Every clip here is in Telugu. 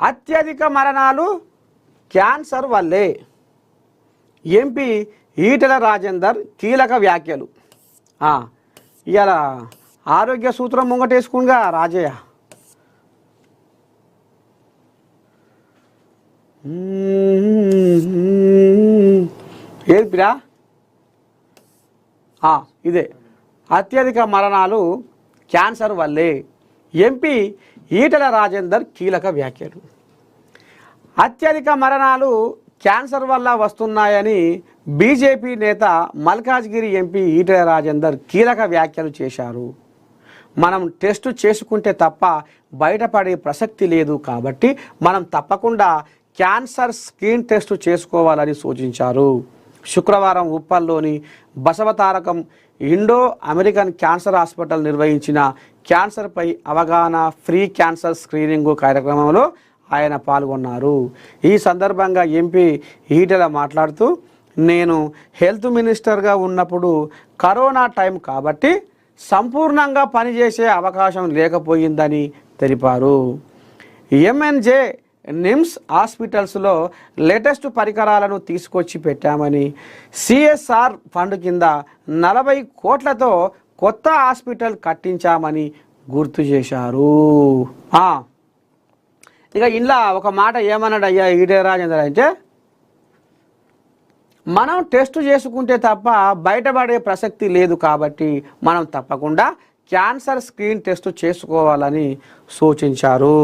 అత్యధిక మరణాలు క్యాన్సర్ వల్లే. ఎంపీ ఈటెల రాజేందర్ కీలక వ్యాఖ్యలు. ఇవాళ ఆరోగ్య సూత్రం ముంగటేసుకునిగా రాజయ్య. ఏదిరా ఇదే అత్యధిక మరణాలు క్యాన్సర్ వల్లే. ఎంపీ ఈటెల రాజేందర్ కీలక వ్యాఖ్యలు. అత్యధిక మరణాలు క్యాన్సర్ వల్ల వస్తున్నాయని బీజేపీ నేత మల్కాజ్గిరి ఎంపీ ఈటెల రాజేందర్ కీలక వ్యాఖ్యలు చేశారు. మనం టెస్టు చేసుకుంటే తప్ప బయటపడే ప్రసక్తి లేదు కాబట్టి మనం తప్పకుండా క్యాన్సర్ స్క్రీన్ టెస్టు చేసుకోవాలని సూచించారు. శుక్రవారం ఉప్పల్లోని Basavatarakam Indo American cancer hospital నిర్వహించిన క్యాన్సర్పై అవగాహన ఫ్రీ క్యాన్సర్ స్క్రీనింగ్ కార్యక్రమంలో ఆయన పాల్గొన్నారు. ఈ సందర్భంగా ఎంపీ ఈటెల మాట్లాడుతూ, నేను హెల్త్ మినిస్టర్గా ఉన్నప్పుడు కరోనా టైం కాబట్టి సంపూర్ణంగా పనిచేసే అవకాశం లేకపోయిందని తెలిపారు. ఎంఎన్జే నిమ్స్ హాస్పిటల్స్లో లేటెస్ట్ పరికరాలను తీసుకొచ్చి పెట్టామని, సిఎస్ఆర్ ఫండ్ కింద 40 కోట్లతో కొత్త హాస్పిటల్ కట్టించామని గుర్తు చేశారు. ఇక ఇంట్లో ఒక మాట ఏమన్నాడు అయ్యా ఈటెల రాజేందర్ అంటే, మనం టెస్ట్ చేసుకుంటే తప్ప బయటపడే ప్రసక్తి లేదు కాబట్టి మనం తప్పకుండా క్యాన్సర్ స్క్రీన్ టెస్ట్ చేసుకోవాలని సూచించారు.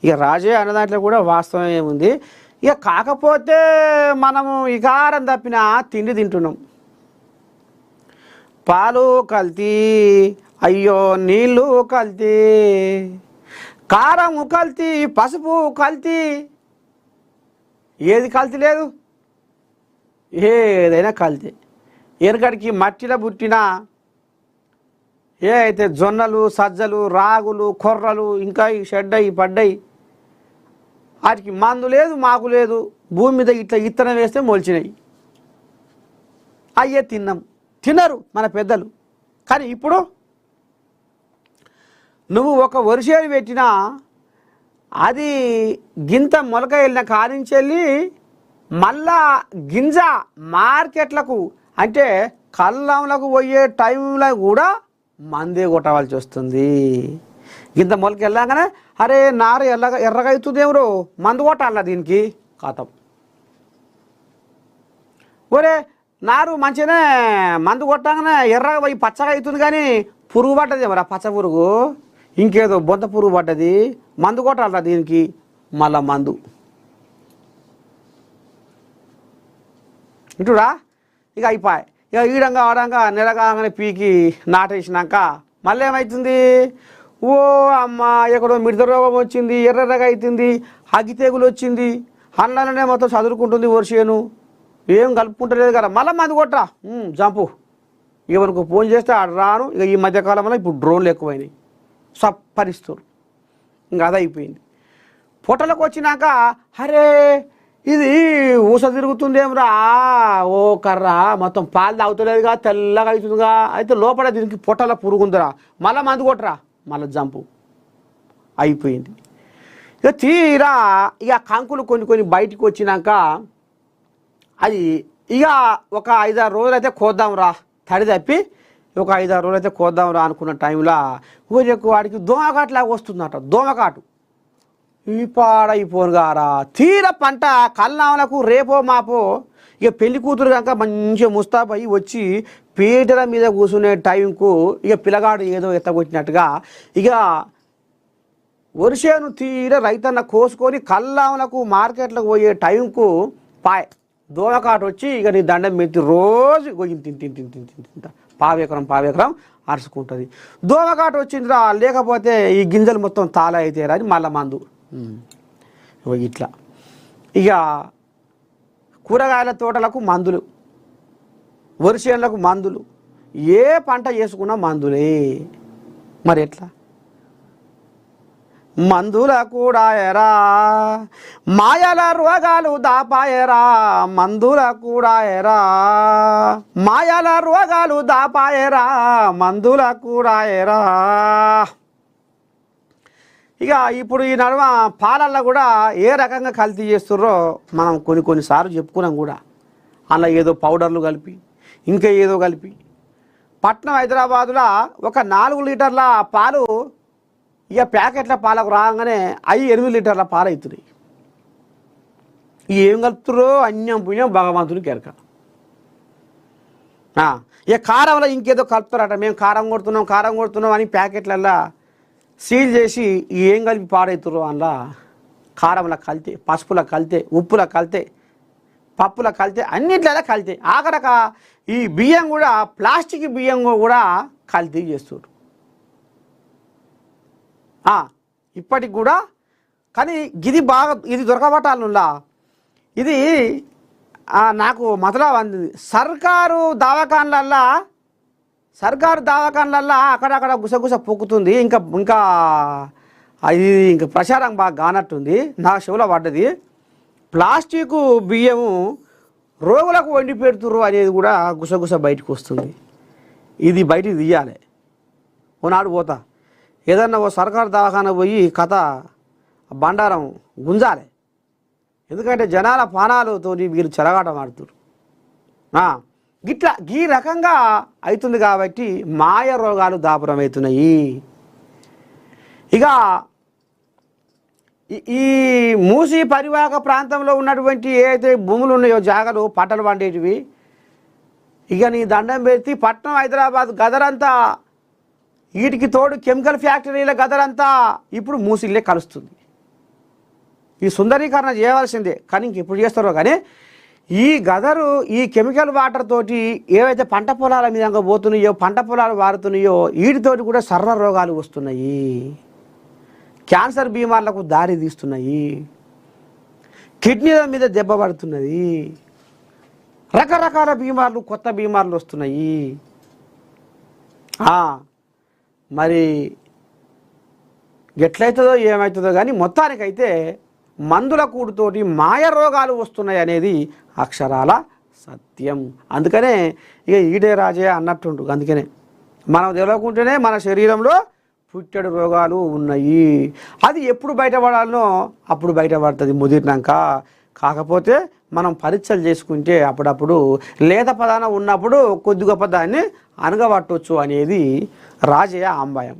ఇక రాజే అన్న దాంట్లో కూడా వాస్తవం ఏముంది. ఇక కాకపోతే మనము ఇకారం తప్పిన తిండి తింటున్నాం. పాలు కల్తీ, అయ్యో నీళ్ళు కల్తీ, కారం కల్తీ, పసుపు కల్తీ, ఏది కల్తీ లేదు, ఏదైనా కల్తీ. ఎనకడికి మట్టిలో పుట్టిన ఏ అయితే జొన్నలు, సజ్జలు, రాగులు, కొర్రలు, ఇంకా ఈ షెడ్డయి పడ్డాయి, వాటికి మందు లేదు, మాకు లేదు. భూమి మీద ఇట్లా ఇత్తనం వేస్తే మొలిచినాయి, అయ్యే తిన్నారు మన పెద్దలు. కానీ ఇప్పుడు నువ్వు ఒక వరిసేను పెట్టినా అది గింత మొలక వెళ్ళిన కానించెళ్ళి మళ్ళా గింజ మార్కెట్లకు అంటే కళ్ళంలకు పోయే టైంలో కూడా మందే కొట్టవలసి వస్తుంది. గింత మొలక వెళ్ళాగానే అరే నారు ఎర్రగా అవుతుంది ఎవరు మందు కొట్టాల దీనికి ఖాతం. ఒరే నారు మంచిగానే మందు కొట్టాగానే ఎర్రగా పోయి పచ్చగా అవుతుంది కానీ పురుగు పడ్డది ఎవరా పచ్చ పురుగు, ఇంకేదో బొంత పురుగు పడ్డది, మందు కొట్టాలరా దీనికి, మళ్ళా మందు ఇటుడా. ఇక అయిపోయి ఇక ఈడంగా ఆడంగా నెలగానే పీకి నాటేసినాక మళ్ళీ ఏమవుతుంది, ఓ అమ్మ ఎక్కడో మిడత రోగం వచ్చింది, ఎర్రగా అవుతుంది, అగ్గి తెగులు వచ్చింది, అన్నలనే మొత్తం చదువుకుంటుంది వరిసేను, ఏం కలుపుకుంటలేదు కదా, మళ్ళీ మంది కొట్టరా జంపు. ఇక మనకు ఫోన్ చేస్తే ఆడ రాను. ఇక ఈ మధ్యకాలంలో ఇప్పుడు డ్రోన్లు ఎక్కువైనాయి, సప్పరిస్తారు. ఇంకా అది అయిపోయింది. పొట్టలకు వచ్చినాక అరే ఇది ఊస తిరుగుతుందేమ్రా, ఓ కర్రా మొత్తం పాలు తాగుతలేదుగా, తెల్లగా అవుతుందిగా, అయితే లోపల దీనికి పొట్టల పురుగుందిరా, మళ్ళీ మందు కొట్టరా, మళ్ళీ జంపు. అయిపోయింది. ఇక తీరా ఇక కంకులు కొన్ని బయటికి వచ్చినాక అది ఇక ఒక 5-6 రోజులు అయితే కోద్దాం రా, తడి తప్పి ఒక 5-6 రోజులు అయితే కోద్దాం రా అనుకున్న టైంలో ఊరికి వాడికి దోమకాటులాగా వస్తుందట. దోమకాటు ఈ పాడైపోను గారా. తీర పంట కల్లాములకు రేపో మాపో ఇక పెళ్లి కూతురు కనుక మంచిగా ముస్తాబయ్యి వచ్చి పీటల మీద కూర్చునే టైంకు ఇక పిల్లగాడు ఏదో ఎత్తగొచ్చినట్టుగా ఇక వరిసేను తీర రైతన్న కోసుకొని కల్లాములకు మార్కెట్లకు పోయే టైంకు దోమకాటు వచ్చి ఇక నీ దండం మెత్తి రోజు తింట పావెకరం అరుచుకుంటుంది. దోమకాటు వచ్చిందిరా, లేకపోతే ఈ గింజలు మొత్తం తాళ అయితే అని మళ్ళా మందు. ఇట్లా ఇక కూరగాయల తోటలకు మందులు, వరిసేనులకు మందులు, ఏ పంట చేసుకున్నా మందులే. మరి ఎట్లా? మందుల కూడా ఎరా మాయల రోగాలు దాపాయరా, మందుల కూడా ఎరా మాయల రోగాలు దాపాయరా, మందుల కూడా ఎరా. ఇక ఇప్పుడు ఈ నడుమ పాలల్లో కూడా ఏ రకంగా కల్తీ చేస్తుర్రో మనం కొన్నిసార్లు చెప్పుకున్నాం కూడా. అలా ఏదో పౌడర్లు కలిపి ఇంకా ఏదో కలిపి పట్నం హైదరాబాదులో ఒక 4 లీటర్ల పాలు ఇక ప్యాకెట్ల పాలకు రాగానే 8 లీటర్ల పాలు అవుతున్నాయి. ఏం కలుపుతుర్రో అన్యం పుణ్యం భగవంతునికి ఎరక. ఇక కారంలో ఇంకేదో కలుపుతారట. మేము కారం కొడుతున్నాం అని ప్యాకెట్లల్లో సీల్ చేసి ఏం కలిపి పాడవుతుర్రో అందులో కారంలో కలితే, పసుపులో కలితే, ఉప్పులో కలితే, పప్పులో కలితే, అన్నిట్లలో కలితే. ఆఖరక ఈ బియ్యం కూడా ప్లాస్టిక్ బియ్యం కూడా కల్తీ చేస్తారు ఇప్పటికి కూడా. కానీ ఇది దొరకబట్టాలనులా ఇది నాకు మతలబ్ అంది. సర్కారు దవాఖాన్లల్లో అక్కడక్కడ గుసగుస పొక్కుతుంది. ఇంకా ఇది ప్రచారం బాగా కానట్టుంది. నా చెవులో పడ్డది. ప్లాస్టిక్ బియ్యము రోగులకు వండి పెడుతుర్రు అనేది కూడా గుసగుస బయటకు వస్తుంది. ఇది బయటికి తీయాలి. ఓనాడు పోతా ఏదన్నా ఓ సర్కారు దవాఖాన పోయి కథ బండారం గుంజాలి. ఎందుకంటే జనాల పానాలతో వీళ్ళు చెలగాటం ఆడుతున్నారు. ఈ రకంగా అవుతుంది కాబట్టి మాయ రోగాలు దాపురం అవుతున్నాయి. ఇక ఈ మూసి పరివాహక ప్రాంతంలో ఉన్నటువంటి ఏదైతే భూములు ఉన్నాయో జాగలు పంటలు పండేటివి, ఇక నీ దండం పెట్టి పట్నం హైదరాబాద్ గదరంతా వీటికి తోడు కెమికల్ ఫ్యాక్టరీల గదరంతా ఇప్పుడు మూసిల్లే కలుస్తుంది. ఈ సుందరీకరణ చేయవలసిందే. కానీ ఇంకెప్పుడు చేస్తారో కానీ ఈ గదరు ఈ కెమికల్ వాటర్ తోటి ఏవైతే పంట పొలాల మీద పోతున్నాయో, పంట పొలాలు వారుతున్నాయో వీటితోటి కూడా సర్ర రోగాలు వస్తున్నాయి. క్యాన్సర్ బీమార్లకు దారి తీస్తున్నాయి. కిడ్నీల మీద దెబ్బ పడుతున్నది. రకరకాల బీమార్లు, కొత్త బీమార్లు వస్తున్నాయి. మరి ఎట్లయితుందో ఏమవుతుందో కానీ మొత్తానికైతే మందుల కూడుతోటి మాయ రోగాలు వస్తున్నాయి అనేది అక్షరాల సత్యం. అందుకనే ఇక ఈడే రాజే అన్నట్టుండు. అందుకనే మనం తెలియకుంటేనే మన శరీరంలో పుట్టెడు రోగాలు ఉన్నాయి. అది ఎప్పుడు బయటపడాలనో అప్పుడు బయటపడుతుంది ముదిరినాక. కాకపోతే మనం పరీక్షలు చేసుకుంటే అప్పుడప్పుడు లేత పదాన ఉన్నప్పుడు కొద్ది గొప్ప దాన్ని అనగబట్టవచ్చు అనేది రాజయ్య ఆంబాయం.